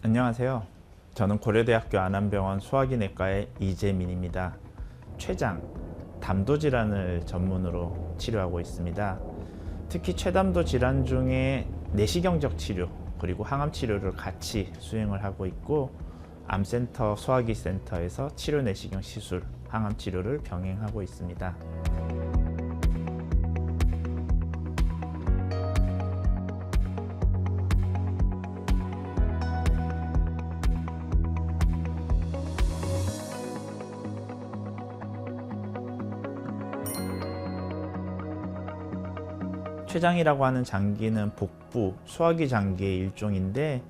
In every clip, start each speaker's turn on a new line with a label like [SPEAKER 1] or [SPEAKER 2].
[SPEAKER 1] 안녕하세요. 저는 고려대학교 안암병원 소화기내과의 이재민입니다. 췌장, 담도 질환을 전문으로 치료하고 있습니다. 특히 췌담도 질환 중에 내시경적 치료 그리고 항암 치료를 같이 수행을 하고 있고, 암센터 소화기센터에서 치료 내시경 시술, 항암 치료를 병행하고 있습니다. 췌장이라고 하는 장기는 복부, 소화기 장기의 일종인데,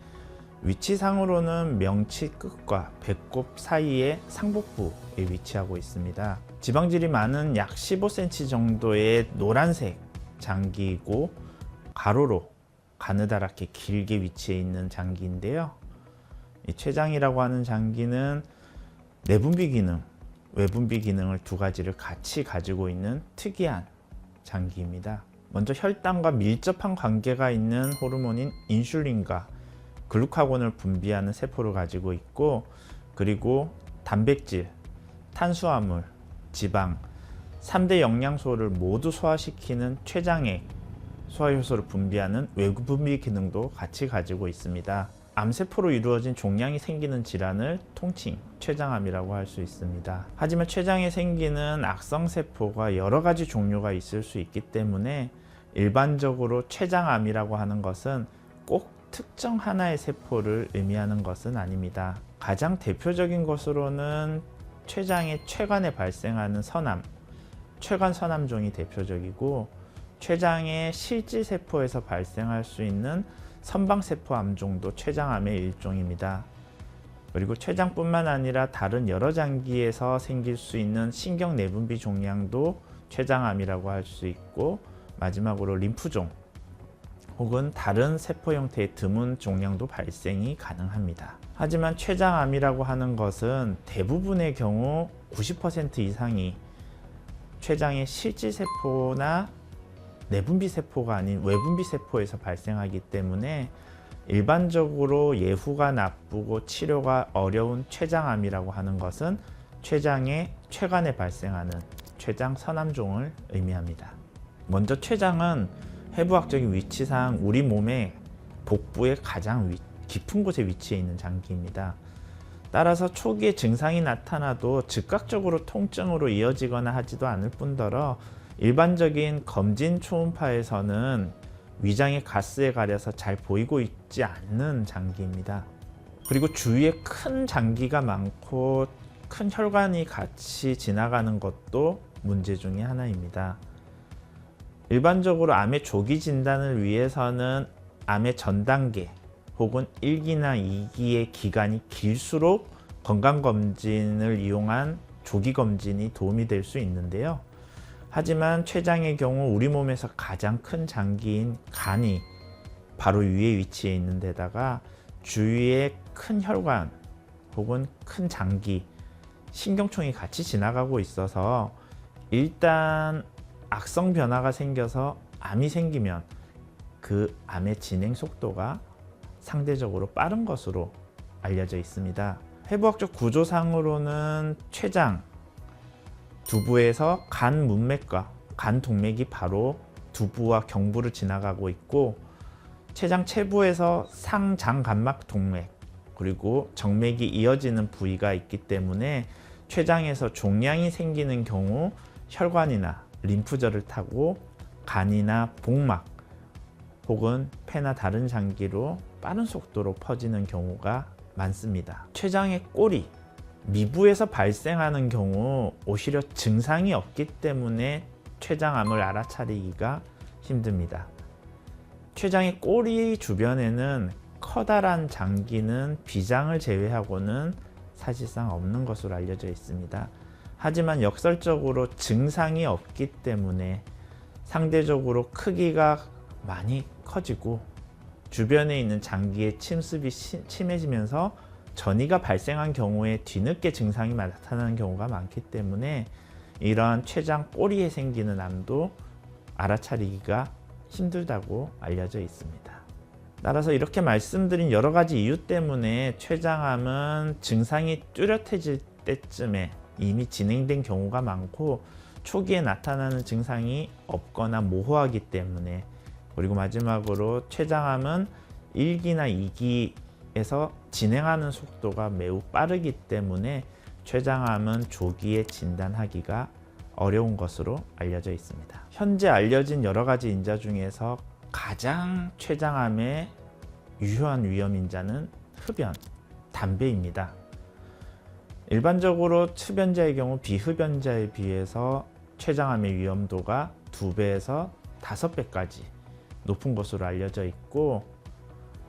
[SPEAKER 1] 위치상으로는 명치 끝과 배꼽 사이의 상복부에 위치하고 있습니다. 지방질이 많은 약 15cm 정도의 노란색 장기이고, 가로로 가느다랗게 길게 위치해 있는 장기인데요. 이 췌장이라고 하는 장기는 내분비 기능, 외분비 기능을 두 가지를 같이 가지고 있는 특이한 장기입니다. 먼저 혈당과 밀접한 관계가 있는 호르몬인 인슐린과 글루카곤을 분비하는 세포를 가지고 있고, 그리고 단백질, 탄수화물, 지방, 3대 영양소를 모두 소화시키는 췌장액, 소화효소를 분비하는 외분비 기능도 같이 가지고 있습니다. 암세포로 이루어진 종양이 생기는 질환을 통칭 췌장암이라고 할 수 있습니다. 하지만 췌장에 생기는 악성세포가 여러 가지 종류가 있을 수 있기 때문에 일반적으로 췌장암이라고 하는 것은 꼭 특정 하나의 세포를 의미하는 것은 아닙니다. 가장 대표적인 것으로는 췌장의 췌관에 발생하는 선암, 췌관선암종이 대표적이고, 췌장의 실질세포에서 발생할 수 있는 선방세포 암종도 췌장암의 일종입니다. 그리고 췌장뿐만 아니라 다른 여러 장기에서 생길 수 있는 신경내분비 종양도 췌장암이라고 할 수 있고, 마지막으로 림프종 혹은 다른 세포 형태의 드문 종양도 발생이 가능합니다. 하지만 췌장암이라고 하는 것은 대부분의 경우 90% 이상이 췌장의 실질세포나 내분비세포가 아닌 외분비세포에서 발생하기 때문에 일반적으로 예후가 나쁘고 치료가 어려운 췌장암이라고 하는 것은 췌장의 췌관에 발생하는 췌장선암종을 의미합니다. 먼저 췌장은 해부학적인 위치상 우리 몸의 복부의 가장 깊은 곳에 위치해 있는 장기입니다. 따라서 초기에 증상이 나타나도 즉각적으로 통증으로 이어지거나 하지도 않을 뿐더러, 일반적인 검진 초음파에서는 위장의 가스에 가려서 잘 보이고 있지 않는 장기입니다. 그리고 주위에 큰 장기가 많고 큰 혈관이 같이 지나가는 것도 문제 중에 하나입니다. 일반적으로 암의 조기 진단을 위해서는 암의 전 단계 혹은 1기나 2기의 기간이 길수록 건강검진을 이용한 조기검진이 도움이 될 수 있는데요. 하지만 췌장의 경우 우리 몸에서 가장 큰 장기인 간이 바로 위에 위치해 있는 데다가 주위에 큰 혈관 혹은 큰 장기, 신경총이 같이 지나가고 있어서, 일단 악성 변화가 생겨서 암이 생기면 그 암의 진행 속도가 상대적으로 빠른 것으로 알려져 있습니다. 해부학적 구조상으로는 췌장, 두부에서 간 문맥과 간 동맥이 바로 두부와 경부를 지나가고 있고, 췌장 체부에서 상장간막 동맥 그리고 정맥이 이어지는 부위가 있기 때문에 췌장에서 종양이 생기는 경우 혈관이나 림프절을 타고 간이나 복막 혹은 폐나 다른 장기로 빠른 속도로 퍼지는 경우가 많습니다. 췌장의 꼬리, 미부에서 발생하는 경우 오히려 증상이 없기 때문에 췌장암을 알아차리기가 힘듭니다. 췌장의 꼬리 주변에는 커다란 장기는 비장을 제외하고는 사실상 없는 것으로 알려져 있습니다. 하지만 역설적으로 증상이 없기 때문에 상대적으로 크기가 많이 커지고 주변에 있는 장기의 침습이 심해지면서 전이가 발생한 경우에 뒤늦게 증상이 나타나는 경우가 많기 때문에 이러한 췌장 꼬리에 생기는 암도 알아차리기가 힘들다고 알려져 있습니다. 따라서 이렇게 말씀드린 여러 가지 이유 때문에 췌장암은 증상이 뚜렷해질 때쯤에 이미 진행된 경우가 많고 초기에 나타나는 증상이 없거나 모호하기 때문에, 그리고 마지막으로 췌장암은 1기나 2기에서 진행하는 속도가 매우 빠르기 때문에 췌장암은 조기에 진단하기가 어려운 것으로 알려져 있습니다. 현재 알려진 여러 가지 인자 중에서 가장 췌장암에 유효한 위험인자는 흡연, 담배입니다. 일반적으로 흡연자의 경우 비흡연자에 비해서 췌장암의 위험도가 2배에서 5배까지 높은 것으로 알려져 있고,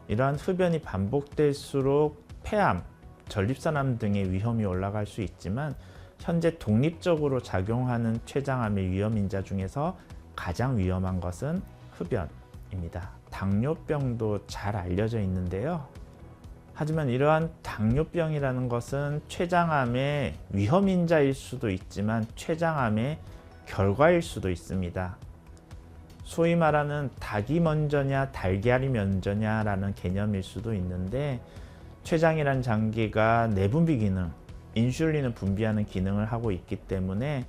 [SPEAKER 1] 이러한 흡연이 반복될수록 폐암, 전립선암 등의 위험이 올라갈 수 있지만 현재 독립적으로 작용하는 췌장암의 위험인자 중에서 가장 위험한 것은 흡연입니다. 당뇨병도 잘 알려져 있는데요. 하지만 이러한 당뇨병이라는 것은 췌장암의 위험인자일 수도 있지만 췌장암의 결과일 수도 있습니다. 소위 말하는 닭이 먼저냐 달걀이 먼저냐라는 개념일 수도 있는데, 췌장이란 장기가 내분비 기능, 인슐린을 분비하는 기능을 하고 있기 때문에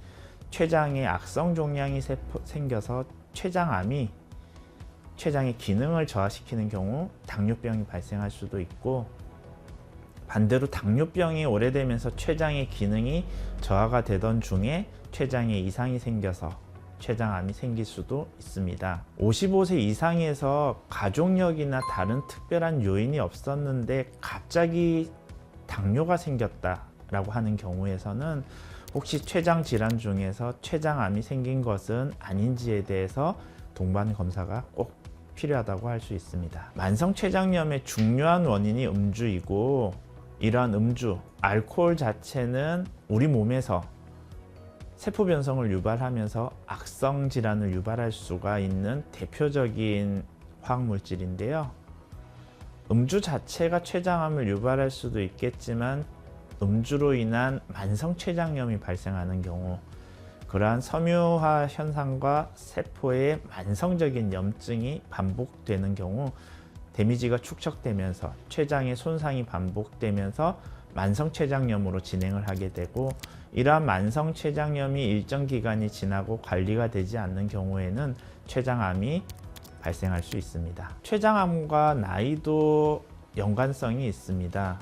[SPEAKER 1] 췌장에 악성 종양이 생겨서 췌장암이 췌장의 기능을 저하시키는 경우 당뇨병이 발생할 수도 있고, 반대로 당뇨병이 오래되면서 췌장의 기능이 저하가 되던 중에 췌장에 이상이 생겨서 췌장암이 생길 수도 있습니다. 55세 이상에서 가족력이나 다른 특별한 요인이 없었는데 갑자기 당뇨가 생겼다라고 하는 경우에서는 혹시 췌장 질환 중에서 췌장암이 생긴 것은 아닌지에 대해서 동반 검사가 꼭 필요하다고 할 수 있습니다. 만성 췌장염의 중요한 원인이 음주이고, 이러한 음주, 알코올 자체는 우리 몸에서 세포 변성을 유발하면서 악성 질환을 유발할 수가 있는 대표적인 화학 물질인데요. 음주 자체가 췌장암을 유발할 수도 있겠지만 음주로 인한 만성 췌장염이 발생하는 경우, 그러한 섬유화 현상과 세포의 만성적인 염증이 반복되는 경우 데미지가 축적되면서 췌장의 손상이 반복되면서 만성 췌장염으로 진행을 하게 되고, 이러한 만성 췌장염이 일정 기간이 지나고 관리가 되지 않는 경우에는 췌장암이 발생할 수 있습니다. 췌장암과 나이도 연관성이 있습니다.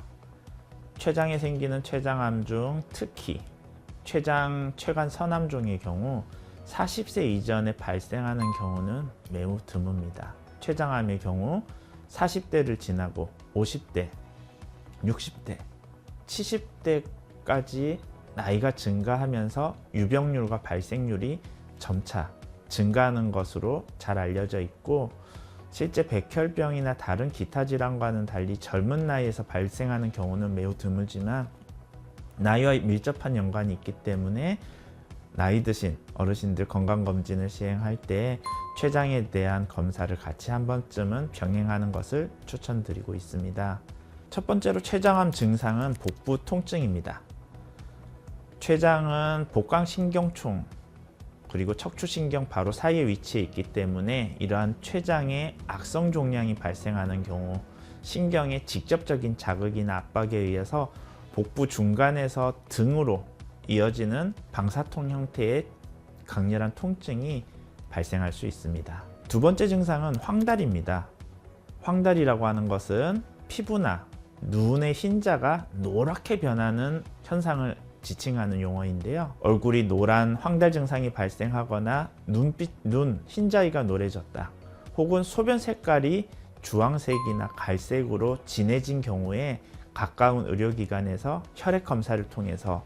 [SPEAKER 1] 췌장에 생기는 췌장암 중 특히 췌관선암종의 경우 40세 이전에 발생하는 경우는 매우 드뭅니다. 췌장암의 경우 40대를 지나고 50대, 60대, 70대까지 나이가 증가하면서 유병률과 발생률이 점차 증가하는 것으로 잘 알려져 있고, 실제 백혈병이나 다른 기타 질환과는 달리 젊은 나이에서 발생하는 경우는 매우 드물지만 나이와 밀접한 연관이 있기 때문에 나이 드신 어르신들 건강검진을 시행할 때 췌장에 대한 검사를 같이 한 번쯤은 병행하는 것을 추천드리고 있습니다. 첫 번째로 췌장암 증상은 복부 통증입니다. 췌장은 복강신경총 그리고 척추신경 바로 사이에 위치해 있기 때문에 이러한 췌장에 악성 종양이 발생하는 경우 신경의 직접적인 자극이나 압박에 의해서 복부 중간에서 등으로 이어지는 방사통 형태의 강렬한 통증이 발생할 수 있습니다. 두 번째 증상은 황달입니다. 황달이라고 하는 것은 피부나 눈의 흰자가 노랗게 변하는 현상을 지칭하는 용어인데요. 얼굴이 노란 황달 증상이 발생하거나 눈 흰자위가 노래졌다, 혹은 소변 색깔이 주황색이나 갈색으로 진해진 경우에 가까운 의료기관에서 혈액 검사를 통해서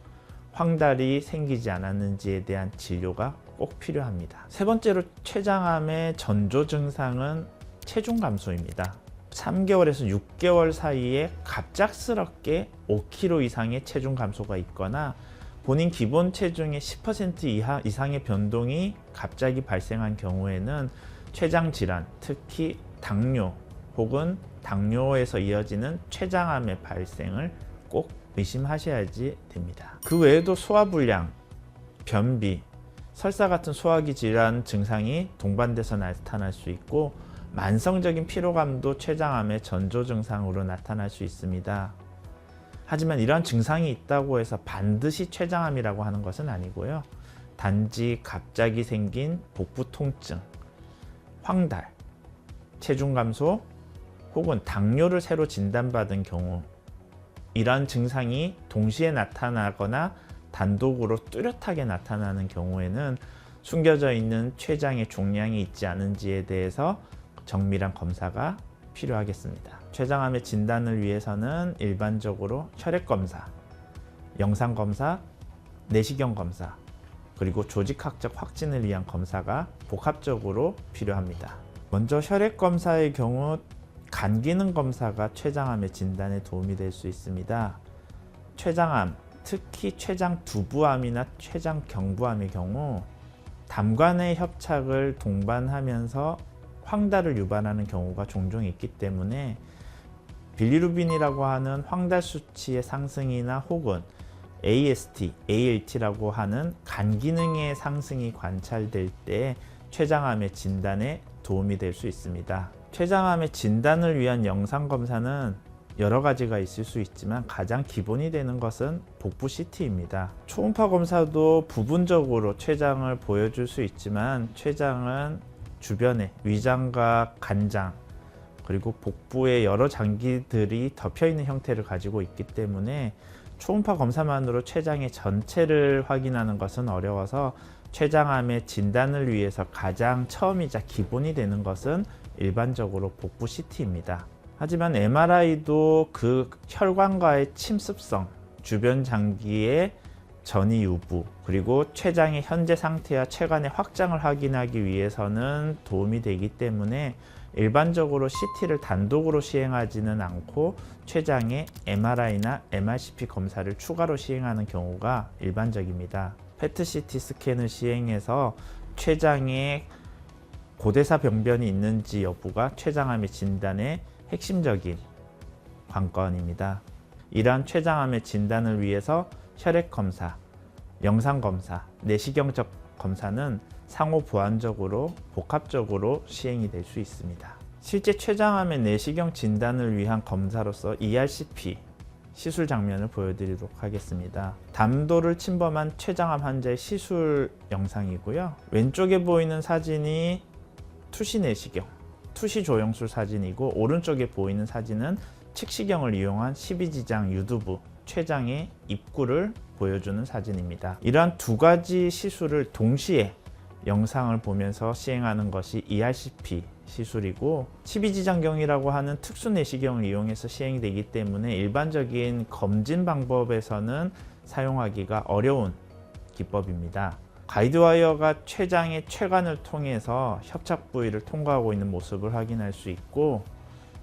[SPEAKER 1] 황달이 생기지 않았는지에 대한 진료가 꼭 필요합니다. 세 번째로 췌장암의 전조 증상은 체중 감소입니다. 3개월에서 6개월 사이에 갑작스럽게 5kg 이상의 체중 감소가 있거나 본인 기본 체중의 10% 이상의 변동이 갑자기 발생한 경우에는 췌장 질환, 특히 당뇨 혹은 당뇨에서 이어지는 췌장암의 발생을 꼭 의심하셔야지 됩니다. 그 외에도 소화불량, 변비, 설사 같은 소화기 질환 증상이 동반돼서 나타날 수 있고, 만성적인 피로감도 췌장암의 전조 증상으로 나타날 수 있습니다. 하지만 이러한 증상이 있다고 해서 반드시 췌장암이라고 하는 것은 아니고요. 단지 갑자기 생긴 복부 통증, 황달, 체중 감소 혹은 당뇨를 새로 진단받은 경우 이러한 증상이 동시에 나타나거나 단독으로 뚜렷하게 나타나는 경우에는 숨겨져 있는 췌장의 종양이 있지 않은지에 대해서 정밀한 검사가 필요하겠습니다. 췌장암의 진단을 위해서는 일반적으로 혈액검사, 영상검사, 내시경검사, 그리고 조직학적 확진을 위한 검사가 복합적으로 필요합니다. 먼저 혈액검사의 경우 간기능 검사가 췌장암의 진단에 도움이 될 수 있습니다. 췌장암, 특히 췌장두부암이나 췌장경부암의 경우 담관의 협착을 동반하면서 황달을 유발하는 경우가 종종 있기 때문에 빌리루빈이라고 하는 황달 수치의 상승이나 혹은 AST, ALT라고 하는 간 기능의 상승이 관찰될 때 췌장암의 진단에 도움이 될 수 있습니다. 췌장암의 진단을 위한 영상 검사는 여러 가지가 있을 수 있지만 가장 기본이 되는 것은 복부 CT입니다. 초음파 검사도 부분적으로 췌장을 보여줄 수 있지만 췌장은 주변에 위장과 간장 그리고 복부의 여러 장기들이 덮여 있는 형태를 가지고 있기 때문에 초음파 검사만으로 췌장의 전체를 확인하는 것은 어려워서 췌장암의 진단을 위해서 가장 처음이자 기본이 되는 것은 일반적으로 복부 CT입니다. 하지만 MRI도 그 혈관과의 침습성, 주변 장기의 전이 유부, 그리고 췌장의 현재 상태와 췌관의 확장을 확인하기 위해서는 도움이 되기 때문에 일반적으로 CT를 단독으로 시행하지는 않고 췌장의 MRI나 MRCP 검사를 추가로 시행하는 경우가 일반적입니다. PET-CT 스캔을 시행해서 췌장에 고대사 병변이 있는지 여부가 췌장암의 진단의 핵심적인 관건입니다. 이러한 췌장암의 진단을 위해서 혈액검사, 영상검사, 내시경적 검사는 상호 보완적으로 복합적으로 시행이 될 수 있습니다. 실제 췌장암의 내시경 진단을 위한 검사로서 ERCP 시술 장면을 보여드리도록 하겠습니다. 담도를 침범한 췌장암 환자의 시술 영상이고요. 왼쪽에 보이는 사진이 투시 내시경, 투시 조영술 사진이고 오른쪽에 보이는 사진은 측시경을 이용한 12지장 유두부, 췌장의 입구를 보여주는 사진입니다. 이러한 두 가지 시술을 동시에 영상을 보면서 시행하는 것이 ERCP 시술이고 12지장경이라고 하는 특수 내시경을 이용해서 시행이 되기 때문에 일반적인 검진 방법에서는 사용하기가 어려운 기법입니다. 가이드와이어가 췌장의 췌관을 통해서 협착 부위를 통과하고 있는 모습을 확인할 수 있고,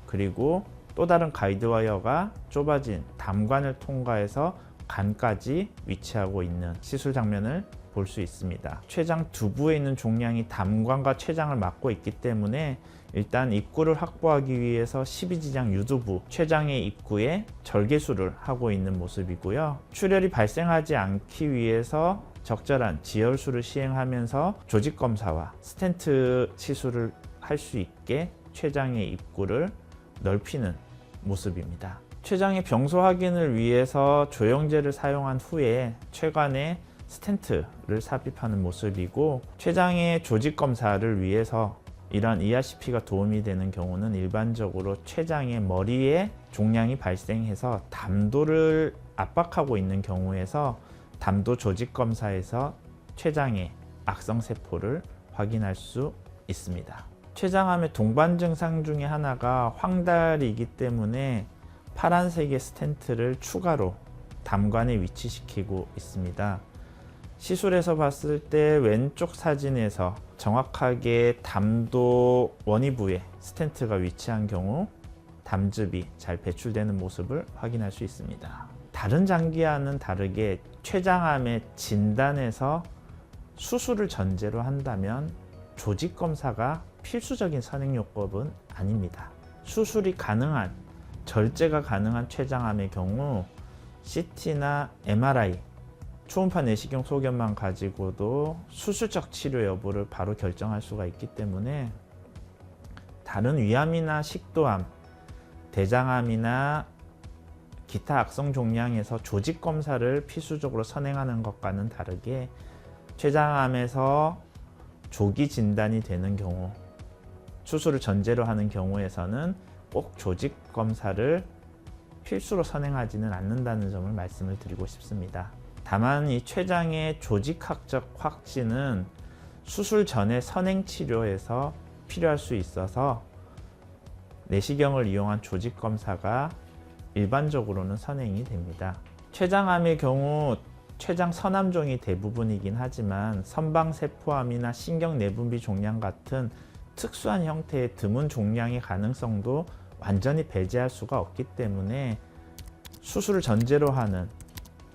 [SPEAKER 1] 그리고 또 다른 가이드와이어가 좁아진 담관을 통과해서 간까지 위치하고 있는 시술 장면을 볼 수 있습니다. 췌장 두부에 있는 종양이 담관과 췌장을 막고 있기 때문에 일단 입구를 확보하기 위해서 12지장 유두부, 췌장의 입구에 절개술을 하고 있는 모습이고요. 출혈이 발생하지 않기 위해서 적절한 지혈술을 시행하면서 조직검사와 스텐트 시술을 할 수 있게 췌장의 입구를 넓히는 모습입니다. 췌장의 병소 확인을 위해서 조영제를 사용한 후에 췌관에 스텐트를 삽입하는 모습이고, 췌장의 조직검사를 위해서 이러한 ERCP가 도움이 되는 경우는 일반적으로 췌장의 머리에 종양이 발생해서 담도를 압박하고 있는 경우에서 담도 조직검사에서 췌장의 악성세포를 확인할 수 있습니다. 췌장암의 동반 증상 중에 하나가 황달이기 때문에 파란색의 스텐트를 추가로 담관에 위치시키고 있습니다. 시술에서 봤을 때 왼쪽 사진에서 정확하게 담도 원위부에 스텐트가 위치한 경우 담즙이 잘 배출되는 모습을 확인할 수 있습니다. 다른 장기와는 다르게 췌장암의 진단에서 수술을 전제로 한다면 조직검사가 필수적인 선행요법은 아닙니다. 수술이 가능한, 절제가 가능한 췌장암의 경우 CT나 MRI, 초음파 내시경 소견만 가지고도 수술적 치료 여부를 바로 결정할 수가 있기 때문에 다른 위암이나 식도암, 대장암이나 기타 악성 종양에서 조직 검사를 필수적으로 선행하는 것과는 다르게 췌장암에서 조기 진단이 되는 경우, 수술을 전제로 하는 경우에서는 꼭 조직 검사를 필수로 선행하지는 않는다는 점을 말씀을 드리고 싶습니다. 다만 이 췌장의 조직학적 확진은 수술 전에 선행 치료에서 필요할 수 있어서 내시경을 이용한 조직 검사가 일반적으로는 선행이 됩니다. 췌장암의 경우 췌장 선암종이 대부분이긴 하지만 선방세포암이나 신경내분비 종양 같은 특수한 형태의 드문 종양의 가능성도 완전히 배제할 수가 없기 때문에 수술을 전제로 하는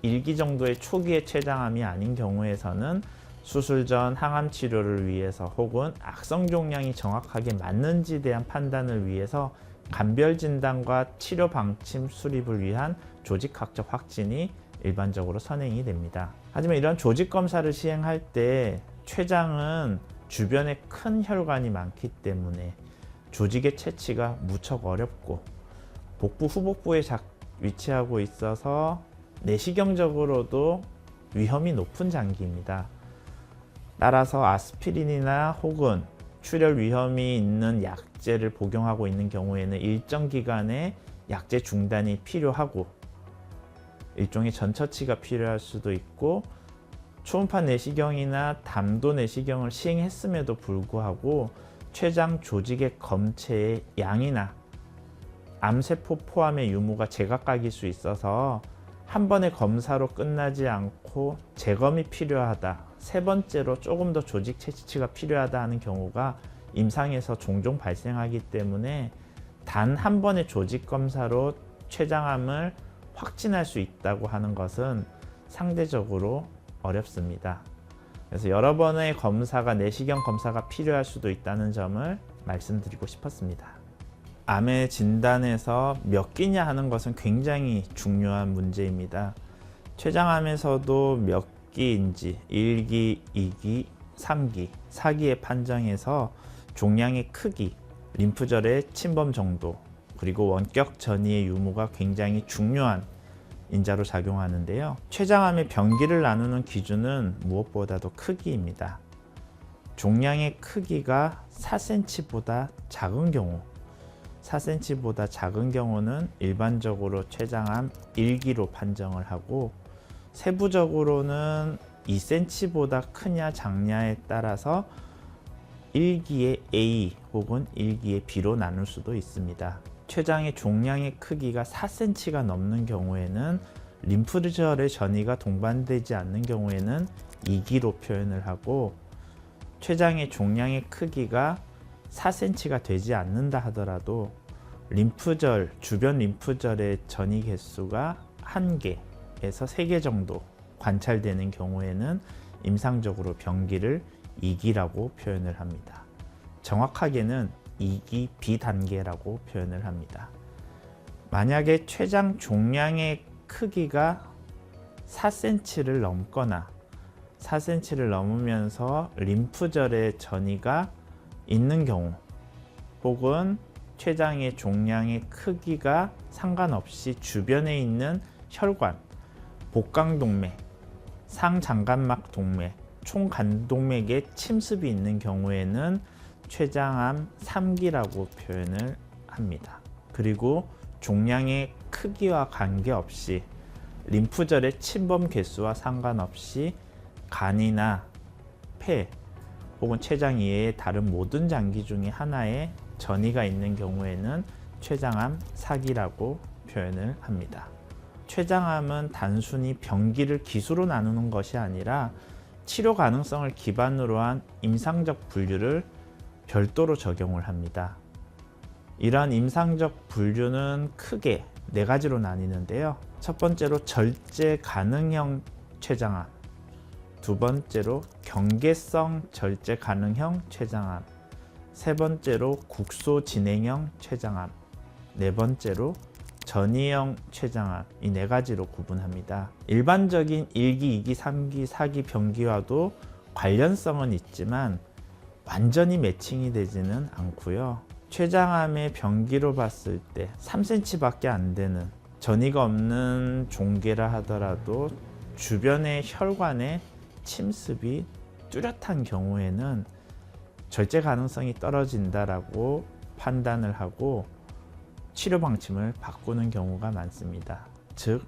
[SPEAKER 1] 1기 정도의 초기의 췌장암이 아닌 경우에서는 수술 전 항암 치료를 위해서 혹은 악성 종양이 정확하게 맞는지에 대한 판단을 위해서 감별 진단과 치료 방침 수립을 위한 조직학적 확진이 일반적으로 선행이 됩니다. 하지만 이런 조직 검사를 시행할 때 췌장은 주변에 큰 혈관이 많기 때문에 조직의 채취가 무척 어렵고 복부 후복부에 위치하고 있어서 내시경적으로도 위험이 높은 장기입니다. 따라서 아스피린이나 혹은 출혈 위험이 있는 약제를 복용하고 있는 경우에는 일정 기간의 약제 중단이 필요하고 일종의 전처치가 필요할 수도 있고 초음파 내시경이나 담도 내시경을 시행했음에도 불구하고 췌장 조직의 검체의 양이나 암세포 포함의 유무가 제각각일 수 있어서 한 번의 검사로 끝나지 않고 재검이 필요하다, 세 번째로 조금 더 조직 채취가 필요하다 하는 경우가 임상에서 종종 발생하기 때문에 단 한 번의 조직 검사로 췌장암을 확진할 수 있다고 하는 것은 상대적으로 어렵습니다. 그래서 여러 번의 검사가 내시경 검사가 필요할 수도 있다는 점을 말씀드리고 싶었습니다. 암의 진단에서 몇 기냐 하는 것은 굉장히 중요한 문제입니다. 췌장암에서도 몇 기인지 1기, 2기, 3기, 4기의 판정에서 종양의 크기, 림프절의 침범 정도, 그리고 원격 전이의 유무가 굉장히 중요한 인자로 작용하는데요. 췌장암의 병기를 나누는 기준은 무엇보다도 크기입니다. 종양의 크기가 4cm보다 작은 경우, 4cm보다 작은 경우는 일반적으로 췌장암 1기로 판정을 하고 세부적으로는 2cm보다 크냐 작냐에 따라서 1기의 A 혹은 1기의 B로 나눌 수도 있습니다. 췌장의 종양의 크기가 4cm가 넘는 경우에는 림프절의 전이가 동반되지 않는 경우에는 2기로 표현을 하고 췌장의 종양의 크기가 4cm가 되지 않는다 하더라도 림프절, 주변 림프절의 전이 개수가 1개에서 3개 정도 관찰되는 경우에는 임상적으로 병기를 2기라고 표현을 합니다. 정확하게는 2기 B단계라고 표현을 합니다. 만약에 췌장 종양의 크기가 4cm를 넘거나 4cm를 넘으면서 림프절의 전이가 있는 경우 혹은 췌장의 종양의 크기가 상관없이 주변에 있는 혈관, 복강동맥, 상장관막 동맥, 총간동맥에 침습이 있는 경우에는 췌장암 3기라고 표현을 합니다. 그리고 종양의 크기와 관계없이 림프절의 침범 개수와 상관없이 간이나 폐 혹은 췌장 이외의 다른 모든 장기 중에 하나에 전이가 있는 경우에는 췌장암 4기라고 표현을 합니다. 췌장암은 단순히 병기를 기수로 나누는 것이 아니라 치료 가능성을 기반으로 한 임상적 분류를 별도로 적용을 합니다. 이러한 임상적 분류는 크게 4가지로 나뉘는데요. 첫 번째로 절제 가능형 췌장암, 두 번째로 경계성 절제 가능형 췌장암, 세 번째로 국소 진행형 췌장암, 네 번째로 전이형 췌장암, 이 4가지로 구분합니다. 일반적인 1기, 2기, 3기, 4기 병기와도 관련성은 있지만 완전히 매칭이 되지는 않고요. 췌장암의 병기로 봤을 때 3cm밖에 안 되는 전이가 없는 종괴라 하더라도 주변의 혈관의 침습이 뚜렷한 경우에는 절제 가능성이 떨어진다라고 판단을 하고 치료 방침을 바꾸는 경우가 많습니다. 즉,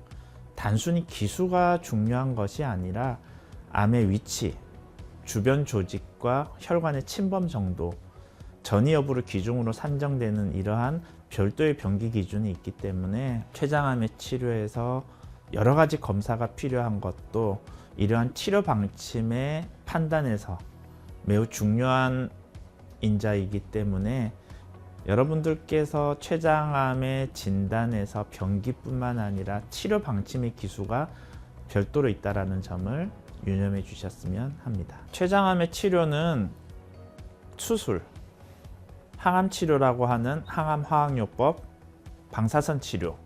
[SPEAKER 1] 단순히 기수가 중요한 것이 아니라 암의 위치, 주변 조직과 혈관의 침범 정도, 전이 여부를 기준으로 산정되는 이러한 별도의 병기 기준이 있기 때문에 췌장암의 치료에서 여러 가지 검사가 필요한 것도 이러한 치료 방침의 판단에서 매우 중요한 인자이기 때문에 여러분들께서 췌장암의 진단에서 병기뿐만 아니라 치료 방침의 기수가 별도로 있다는 점을 유념해 주셨으면 합니다. 췌장암의 치료는 수술, 항암 치료라고 하는 항암 화학요법, 방사선 치료,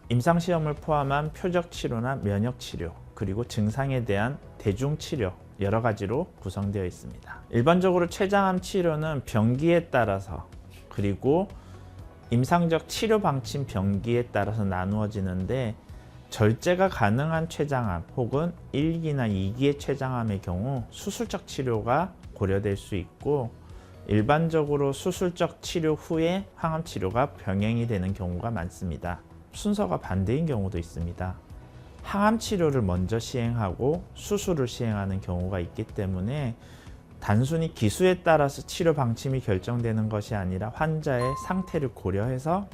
[SPEAKER 1] 임상 시험을 포함한 표적 치료나 면역 치료, 그리고 증상에 대한 대중 치료 여러 가지로 구성되어 있습니다. 일반적으로 췌장암 치료는 병기에 따라서 그리고 임상적 치료 방침 병기에 따라서 나누어지는데 절제가 가능한 췌장암 혹은 1기나 2기의 췌장암의 경우 수술적 치료가 고려될 수 있고 일반적으로 수술적 치료 후에 항암 치료가 병행이 되는 경우가 많습니다. 순서가 반대인 경우도 있습니다. 항암 치료를 먼저 시행하고 수술을 시행하는 경우가 있기 때문에 단순히 기수에 따라서 치료 방침이 결정되는 것이 아니라 환자의 상태를 고려해서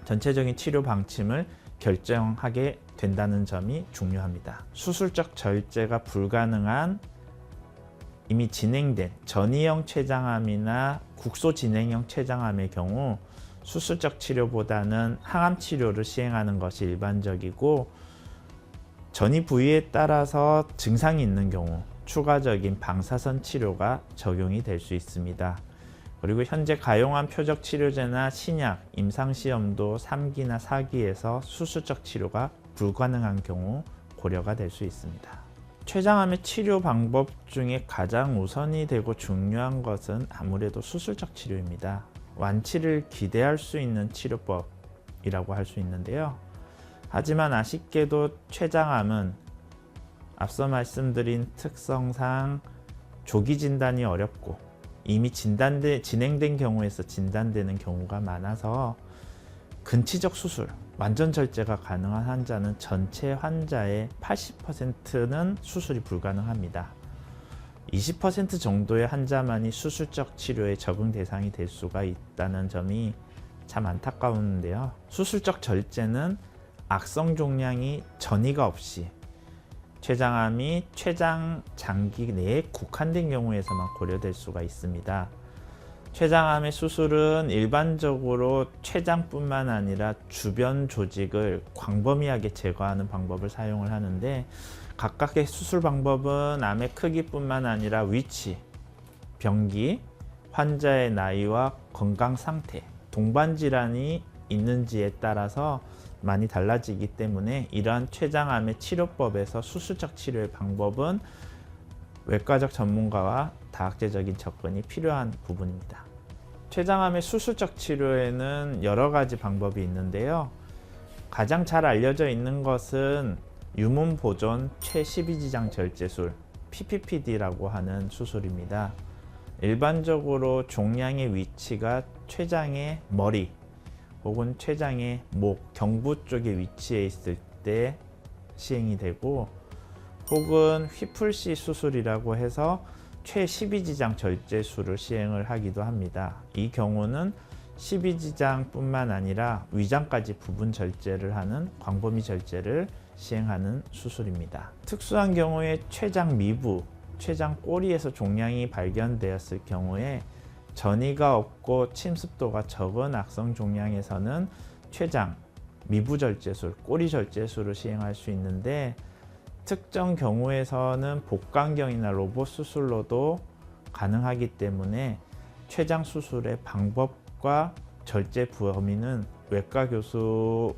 [SPEAKER 1] 전체적인 치료 방침을 결정하게 된다는 점이 중요합니다. 수술적 절제가 불가능한 이미 진행된 전이형 췌장암이나 국소 진행형 췌장암의 경우 수술적 치료보다는 항암 치료를 시행하는 것이 일반적이고 전이 부위에 따라서 증상이 있는 경우 추가적인 방사선 치료가 적용이 될 수 있습니다. 그리고 현재 가용한 표적 치료제나 신약, 임상시험도 3기나 4기에서 수술적 치료가 불가능한 경우 고려가 될 수 있습니다. 췌장암의 치료 방법 중에 가장 우선이 되고 중요한 것은 아무래도 수술적 치료입니다. 완치를 기대할 수 있는 치료법이라고 할 수 있는데요. 하지만 아쉽게도 췌장암은 앞서 말씀드린 특성상 조기 진단이 어렵고 이미 진행된 경우에서 진단되는 경우가 많아서 근치적 수술, 완전 절제가 가능한 환자는 전체 환자의 80%는 수술이 불가능합니다. 20% 정도의 환자만이 수술적 치료의 적응 대상이 될 수가 있다는 점이 참 안타까운데요. 수술적 절제는 악성 종양이 전이가 없이 췌장암이 췌장 장기 내에 국한된 경우에서만 고려될 수가 있습니다. 췌장암의 수술은 일반적으로 췌장뿐만 아니라 주변 조직을 광범위하게 제거하는 방법을 사용을 하는데 각각의 수술 방법은 암의 크기뿐만 아니라 위치, 병기, 환자의 나이와 건강 상태, 동반 질환이 있는지에 따라서 많이 달라지기 때문에 이러한 췌장암의 치료법에서 수술적 치료의 방법은 외과적 전문가와 다학제적인 접근이 필요한 부분입니다. 췌장암의 수술적 치료에는 여러 가지 방법이 있는데요. 가장 잘 알려져 있는 것은 유문 보존 췌12지장 절제술 PPPD라고 하는 수술입니다. 일반적으로 종양의 위치가 췌장의 머리 혹은 췌장의 목, 경부 쪽에 위치해 있을 때 시행이 되고 혹은 휘플시 수술이라고 해서 췌12지장 절제술을 시행을 하기도 합니다. 이 경우는 12지장뿐만 아니라 위장까지 부분 절제를 하는 광범위 절제를 시행하는 수술입니다. 특수한 경우에 췌장 미부, 췌장 꼬리에서 종양이 발견되었을 경우에 전이가 없고 침습도가 적은 악성 종양에서는 췌장 미부 절제술, 꼬리 절제술을 시행할 수 있는데 특정 경우에서는 복강경이나 로봇 수술로도 가능하기 때문에 췌장 수술의 방법과 절제 범위는 외과 교수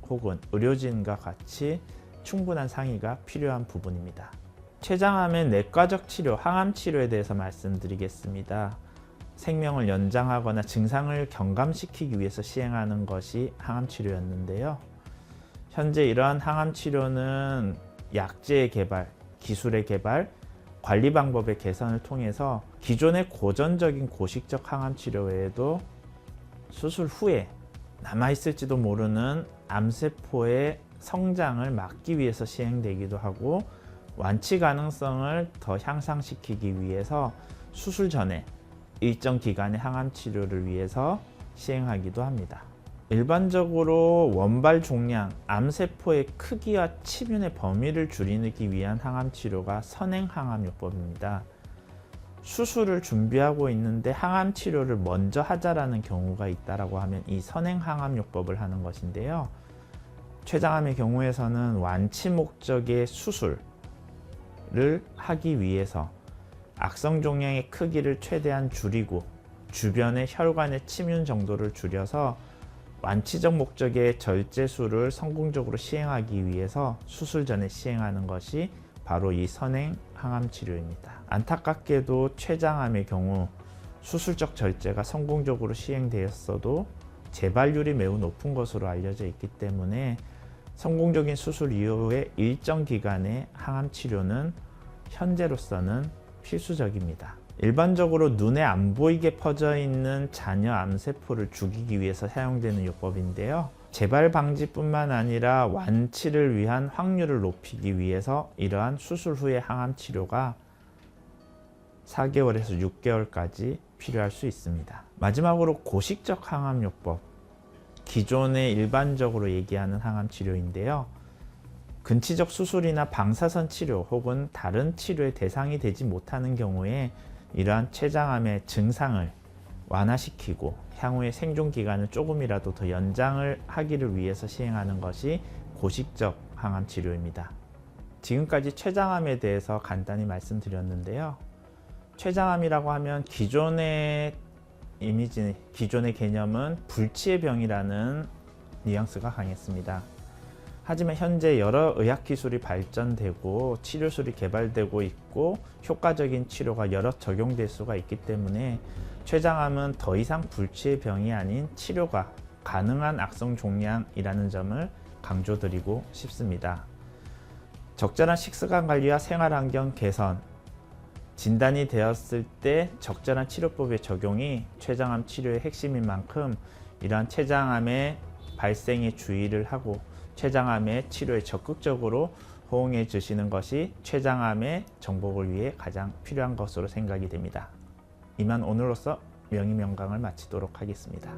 [SPEAKER 1] 혹은 의료진과 같이 충분한 상의가 필요한 부분입니다. 췌장암의 내과적 치료, 항암 치료에 대해서 말씀드리겠습니다. 생명을 연장하거나 증상을 경감시키기 위해서 시행하는 것이 항암 치료였는데요. 현재 이러한 항암 치료는 약제의 개발, 기술의 개발, 관리 방법의 개선을 통해서 기존의 고전적인 고식적 항암 치료 외에도 수술 후에 남아있을지도 모르는 암세포의 성장을 막기 위해서 시행되기도 하고, 완치 가능성을 더 향상시키기 위해서 수술 전에 일정 기간의 항암 치료를 위해서 시행하기도 합니다. 일반적으로 원발 종양, 암세포의 크기와 치윤의 범위를 줄이기 위한 항암 치료가 선행 항암요법입니다. 수술을 준비하고 있는데 항암 치료를 먼저 하자라는 경우가 있다라고 하면 이 선행 항암요법을 하는 것인데요. 췌장암의 경우에서는 완치 목적의 수술을 하기 위해서 악성 종양의 크기를 최대한 줄이고 주변의 혈관의 침윤 정도를 줄여서 완치적 목적의 절제술을 성공적으로 시행하기 위해서 수술 전에 시행하는 것이 바로 이 선행 항암 치료입니다. 안타깝게도 췌장암의 경우 수술적 절제가 성공적으로 시행되었어도 재발률이 매우 높은 것으로 알려져 있기 때문에 성공적인 수술 이후에 일정 기간의 항암 치료는 현재로서는 필수적입니다. 일반적으로 눈에 안 보이게 퍼져 있는 잔여 암세포를 죽이기 위해서 사용되는 요법인데요. 재발 방지뿐만 아니라 완치를 위한 확률을 높이기 위해서 이러한 수술 후의 항암 치료가 4개월에서 6개월까지 필요할 수 있습니다. 마지막으로 고식적 항암요법, 기존에 일반적으로 얘기하는 항암 치료인데요. 근치적 수술이나 방사선 치료 혹은 다른 치료의 대상이 되지 못하는 경우에 이러한 췌장암의 증상을 완화시키고 향후의 생존 기간을 조금이라도 더 연장을 하기를 위해서 시행하는 것이 고식적 항암 치료입니다. 지금까지 췌장암에 대해서 간단히 말씀드렸는데요. 췌장암이라고 하면 기존의 이미지, 기존의 개념은 불치의 병이라는 뉘앙스가 강했습니다. 하지만 현재 여러 의학기술이 발전되고 치료술이 개발되고 있고 효과적인 치료가 여러 적용될 수가 있기 때문에 췌장암은 더 이상 불치의 병이 아닌 치료가 가능한 악성 종양이라는 점을 강조드리고 싶습니다. 적절한 식습관 관리와 생활환경 개선, 진단이 되었을 때 적절한 치료법의 적용이 췌장암 치료의 핵심인 만큼 이러한 췌장암의 발생에 주의를 하고 췌장암의 치료에 적극적으로 호응해 주시는 것이 췌장암의 정복을 위해 가장 필요한 것으로 생각이 됩니다. 이만 오늘로써 명의명강을 마치도록 하겠습니다.